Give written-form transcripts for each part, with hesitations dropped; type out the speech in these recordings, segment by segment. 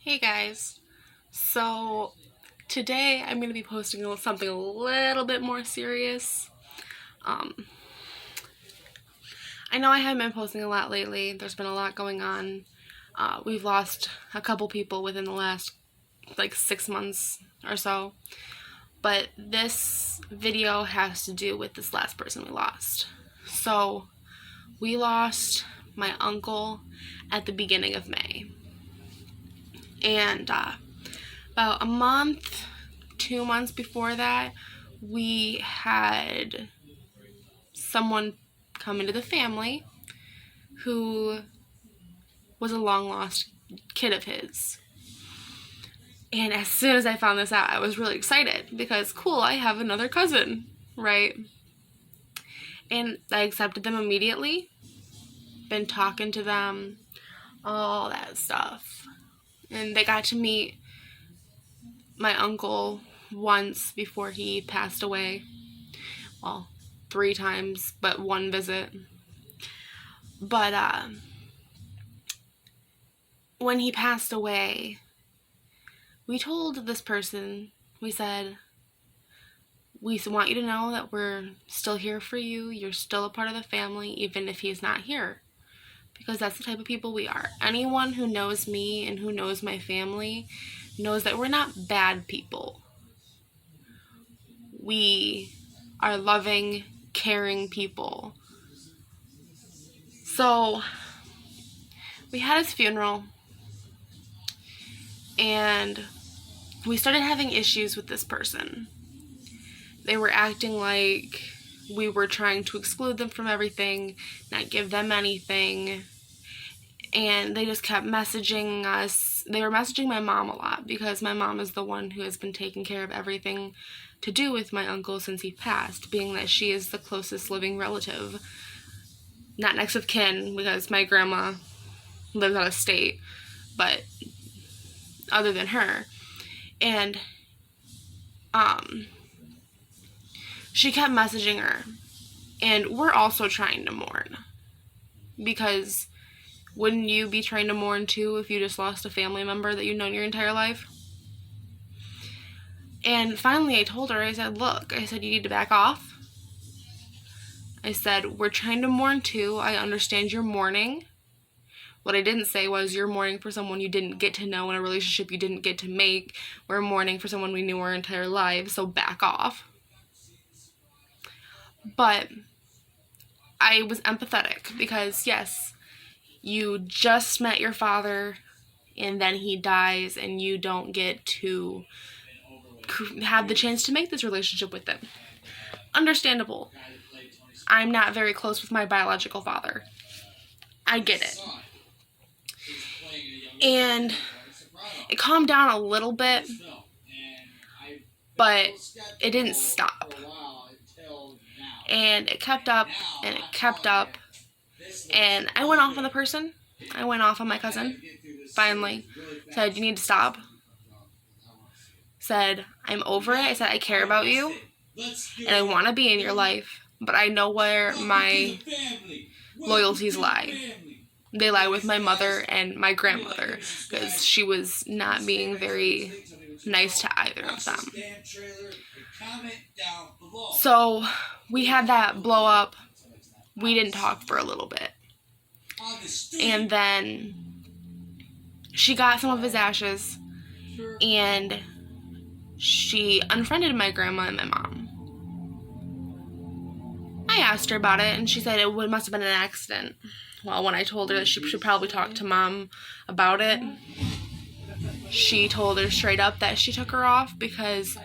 Hey guys, so today I'm going to be posting something a little bit more serious. Um, I know I haven't been posting a lot lately, there's been a lot going on. We've lost a couple people within the last 6 months or so, but this video has to do with this last person we lost. So, we lost my uncle at the beginning of May. And about a month, 2 months before that, we had someone come into the family who was a long lost kid of his. And as soon as I found this out, I was really excited because, cool, I have another cousin, right? And I accepted them immediately, been talking to them, all that stuff. And they got to meet my uncle once before he passed away. Well, 3 times, but 1 visit. But when he passed away, we told this person, we said, we want you to know that we're still here for you. You're still a part of the family, even if he's not here. Because that's the type of people we are. Anyone who knows me and who knows my family knows that we're not bad people. We are loving, caring people. So, we had his funeral, and we started having issues with this person. They were acting like we were trying to exclude them from everything, not give them anything, and they just kept messaging us. They were messaging my mom a lot because my mom is the one who has been taking care of everything to do with my uncle since he passed, being that she is the closest living relative. Not next of kin because my grandma lives out of state, but other than her. And she kept messaging her, and we're also trying to mourn, because wouldn't you be trying to mourn too if you just lost a family member that you've known your entire life? And finally I told her, I said, look, I said, you need to back off. I said, we're trying to mourn too. I understand you're mourning. What I didn't say was you're mourning for someone you didn't get to know in a relationship you didn't get to make. We're mourning for someone we knew our entire lives, so back off. But I was empathetic because, yes, you just met your father and then he dies and you don't get to have the chance to make this relationship with them. Understandable. I'm not very close with my biological father. I get it. And it calmed down a little bit, but it didn't stop. And it kept up, and it kept up, and I went off on the person. I went off on my cousin, finally. Said, you need to stop. Said, I'm over it. I said, I care about you, and I want to be in your life, but I know where my loyalties lie. They lie with my mother and my grandmother, because she was not being very nice to either of them. So we had that blow up. We didn't talk for a little bit. And then she got some of his ashes, and she unfriended my grandma and my mom. I asked her about it, and she said it must have been an accident. Well, when I told her that she should probably talk to mom about it, she told her straight up that she took her off because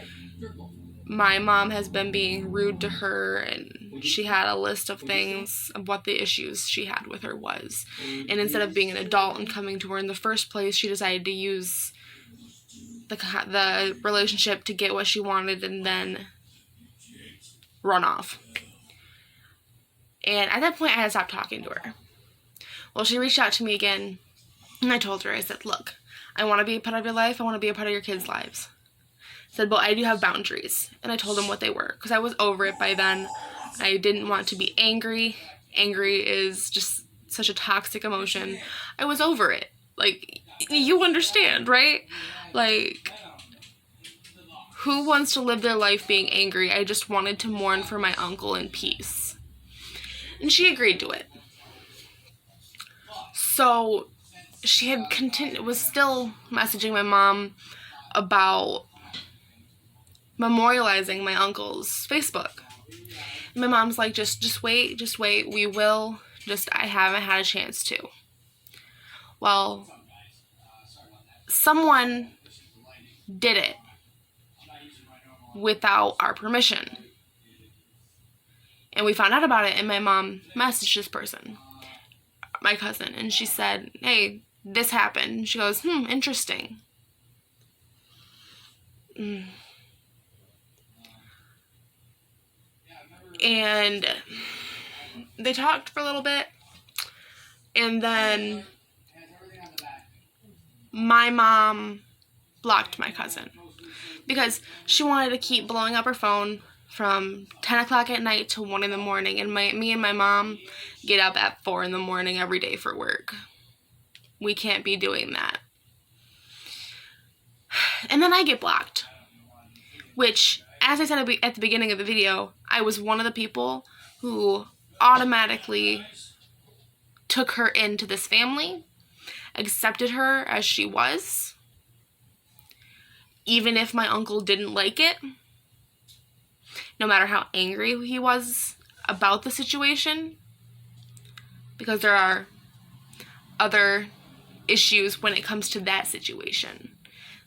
my mom has been being rude to her, and she had a list of things of what the issues she had with her was. And instead of being an adult and coming to her in the first place, she decided to use the relationship to get what she wanted and then run off. And at that point, I had stopped talking to her. Well, she reached out to me again, and I told her, I said, look, I want to be a part of your life. I want to be a part of your kids' lives. I said, but I do have boundaries. And I told them what they were, because I was over it by then. I didn't want to be angry. Angry is just such a toxic emotion. I was over it. Like, You understand, right? Like, who wants to live their life being angry? I just wanted to mourn for my uncle in peace. And she agreed to it. So she had was still messaging my mom about memorializing my uncle's Facebook. And my mom's like, just wait, we will. I haven't had a chance to. Well, someone did it without our permission. And we found out about it, and my mom messaged this person, my cousin, and she said, hey, this happened. She goes, interesting. And they talked for a little bit, and then my mom blocked my cousin because she wanted to keep blowing up her phone from 10 o'clock at night to 1 in the morning, and me and my mom get up at 4 in the morning every day for work. We can't be doing that. And then I get blocked, which, as I said at the beginning of the video, I was one of the people who automatically took her into this family, accepted her as she was, even if my uncle didn't like it, no matter how angry he was about the situation, because there are other issues when it comes to that situation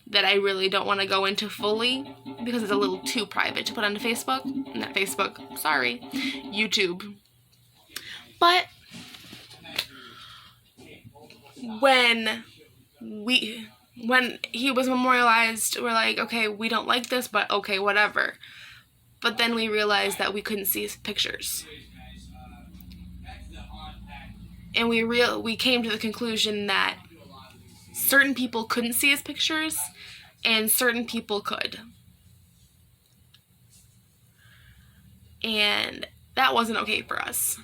that I really don't want to go into fully because it's a little too private to put onto Facebook. Not Facebook, sorry, YouTube. But when he was memorialized, we're like, okay, we don't like this, but okay, whatever. But then we realized that we couldn't see his pictures. And we came to the conclusion that certain people couldn't see his pictures and certain people could. And that wasn't okay for us.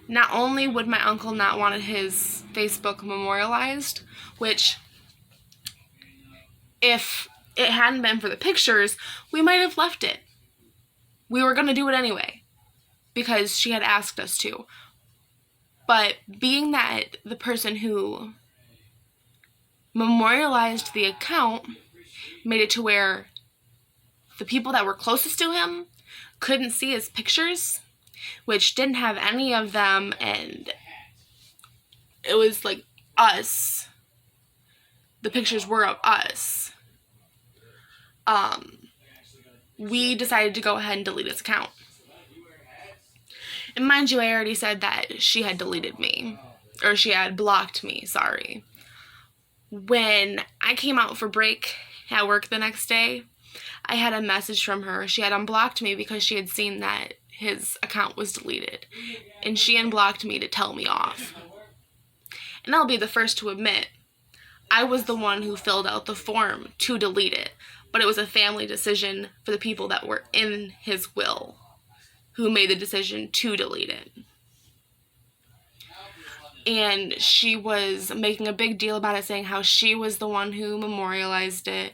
Not only would my uncle not want his Facebook memorialized, which, if it hadn't been for the pictures, we might have left it. We were going to do it anyway because she had asked us to. But being that the person who memorialized the account made it to where the people that were closest to him couldn't see his pictures, which didn't have any of them, and it was like us. The pictures were of us. We decided to go ahead and delete his account. And mind you, I already said that she had deleted me, or she had blocked me, sorry. When I came out for break at work the next day, I had a message from her. She had unblocked me because she had seen that his account was deleted, and she unblocked me to tell me off. And I'll be the first to admit, I was the one who filled out the form to delete it, but it was a family decision for the people that were in his will who made the decision to delete it. And she was making a big deal about it, saying how she was the one who memorialized it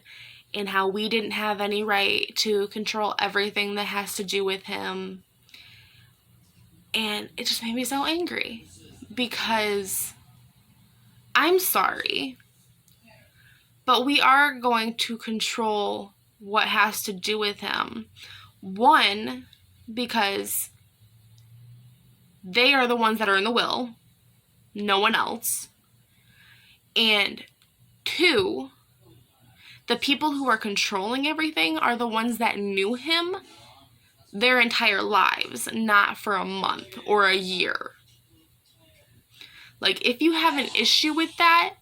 and how we didn't have any right to control everything that has to do with him. And it just made me so angry because I'm sorry, but we are going to control what has to do with him. One, because they are the ones that are in the will, no one else. And two, the people who are controlling everything are the ones that knew him their entire lives, not for a month or a year. Like, if you have an issue with that,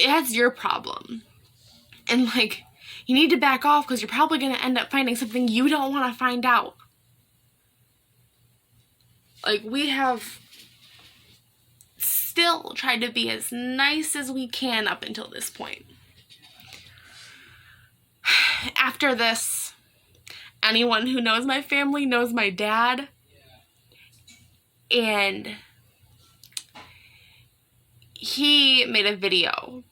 that's your problem. And, like, you need to back off because you're probably going to end up finding something you don't want to find out. Like, we have still tried to be as nice as we can up until this point. After this, anyone who knows my family knows my dad. And he made a video.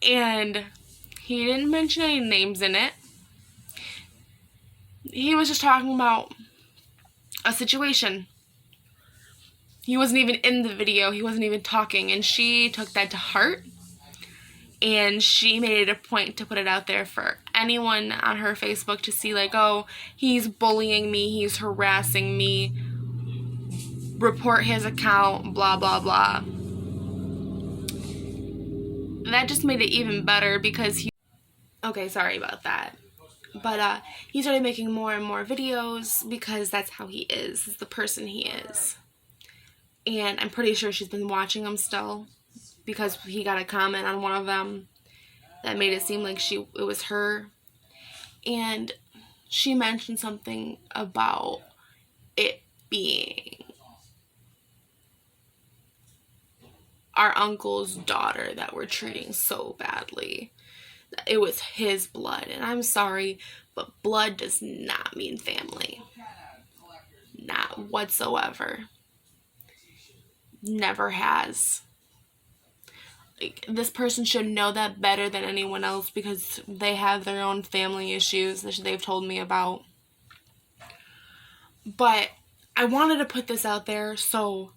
And he didn't mention any names in it. He was just talking about a situation. He wasn't even in the video. He wasn't even talking. And she took that to heart. And she made it a point to put it out there for anyone on her Facebook to see, like, oh, he's bullying me, he's harassing me, report his account, blah, blah, blah. And that just made it even better because he... Okay, sorry about that. But he started making more and more videos because that's how he is the person he is. And I'm pretty sure she's been watching him still, because he got a comment on one of them that made it seem like it was her. And she mentioned something about it being our uncle's daughter that we're treating so badly. It was his blood. And I'm sorry, but blood does not mean family. Not whatsoever. Never has. Like, this person should know that better than anyone else because they have their own family issues that they've told me about. But I wanted to put this out there so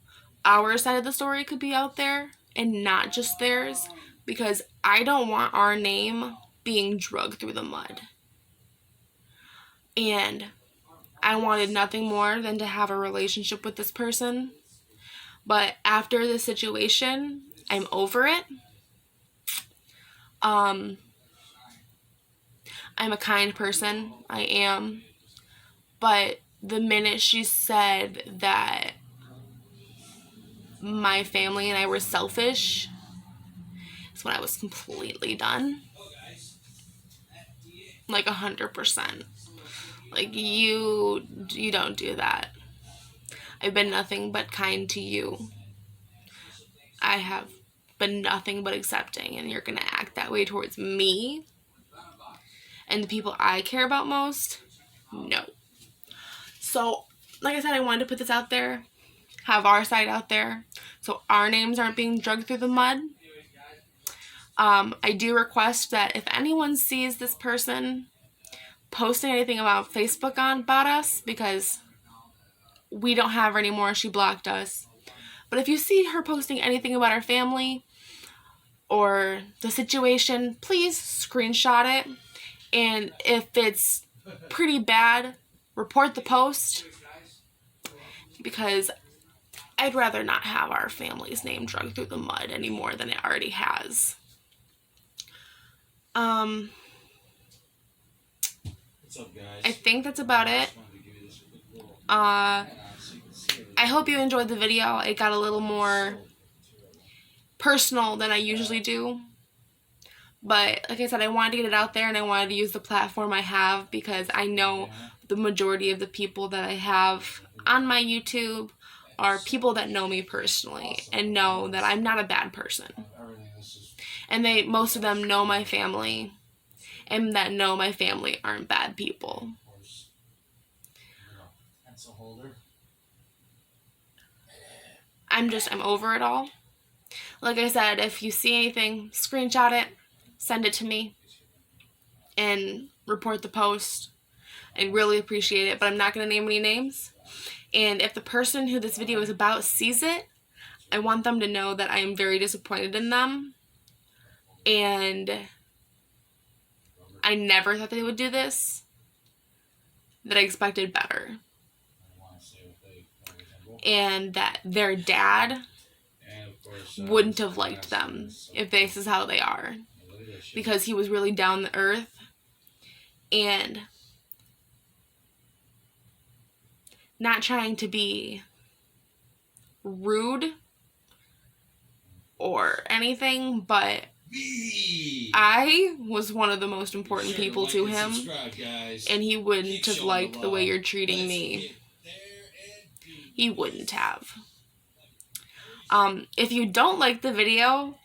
our side of the story could be out there and not just theirs, because I don't want our name being dragged through the mud. And I wanted nothing more than to have a relationship with this person. But after the situation, I'm over it. I'm a kind person. I am. But the minute she said that my family and I were selfish, is when I was completely done. Like 100%. Like, you don't do that. I've been nothing but kind to you. I have been nothing but accepting, and you're gonna act that way towards me and the people I care about most? No. So, like I said, I wanted to put this out there, have our side out there, so our names aren't being dragged through the mud. I do request that if anyone sees this person posting anything about Facebook about us, because we don't have her anymore, she blocked us. But if you see her posting anything about our family or the situation, please screenshot it. And if it's pretty bad, report the post, because I'd rather not have our family's name dragged through the mud any more than it already has. What's up, guys? I think that's about it. I hope you enjoyed the video. It got a little more personal than I usually do. But like I said, I wanted to get it out there, and I wanted to use the platform I have, because I know the majority of the people that I have on my YouTube are people that know me personally and know that I'm not a bad person. And most of them know my family, and that know my family aren't bad people. I'm over it all. Like I said, if you see anything, screenshot it, send it to me, and report the post. I'd really appreciate it, but I'm not going to name any names. And if the person who this video is about sees it, I want them to know that I am very disappointed in them. And I never thought they would do this. That I expected better. And that their dad wouldn't have liked them if this is how they are, because he was really down to earth and not trying to be rude or anything, but I was one of the most important people to him, and he wouldn't have liked the way you're treating me. He wouldn't have. If you don't like the video,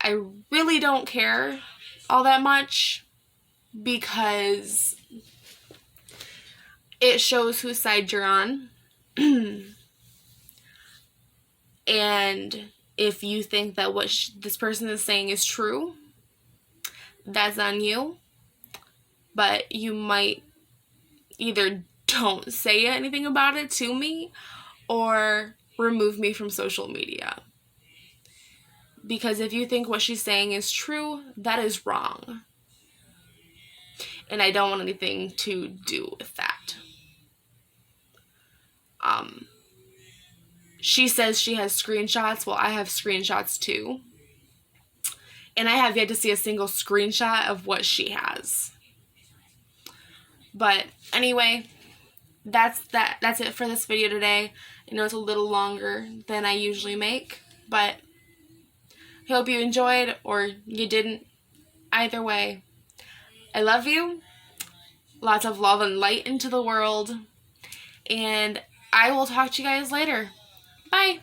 I really don't care all that much, because it shows whose side you're on. And if you think that what this person is saying is true, that's on you. But you might either don't say anything about it to me or remove me from social media. Because if you think what she's saying is true, that is wrong. And I don't want anything to do with that. She says she has screenshots. Well, I have screenshots too. And I have yet to see a single screenshot of what she has. But anyway, that's it for this video today. I know it's a little longer than I usually make, but I hope you enjoyed or you didn't. Either way, I love you. Lots of love and light into the world. And I will talk to you guys later. Bye.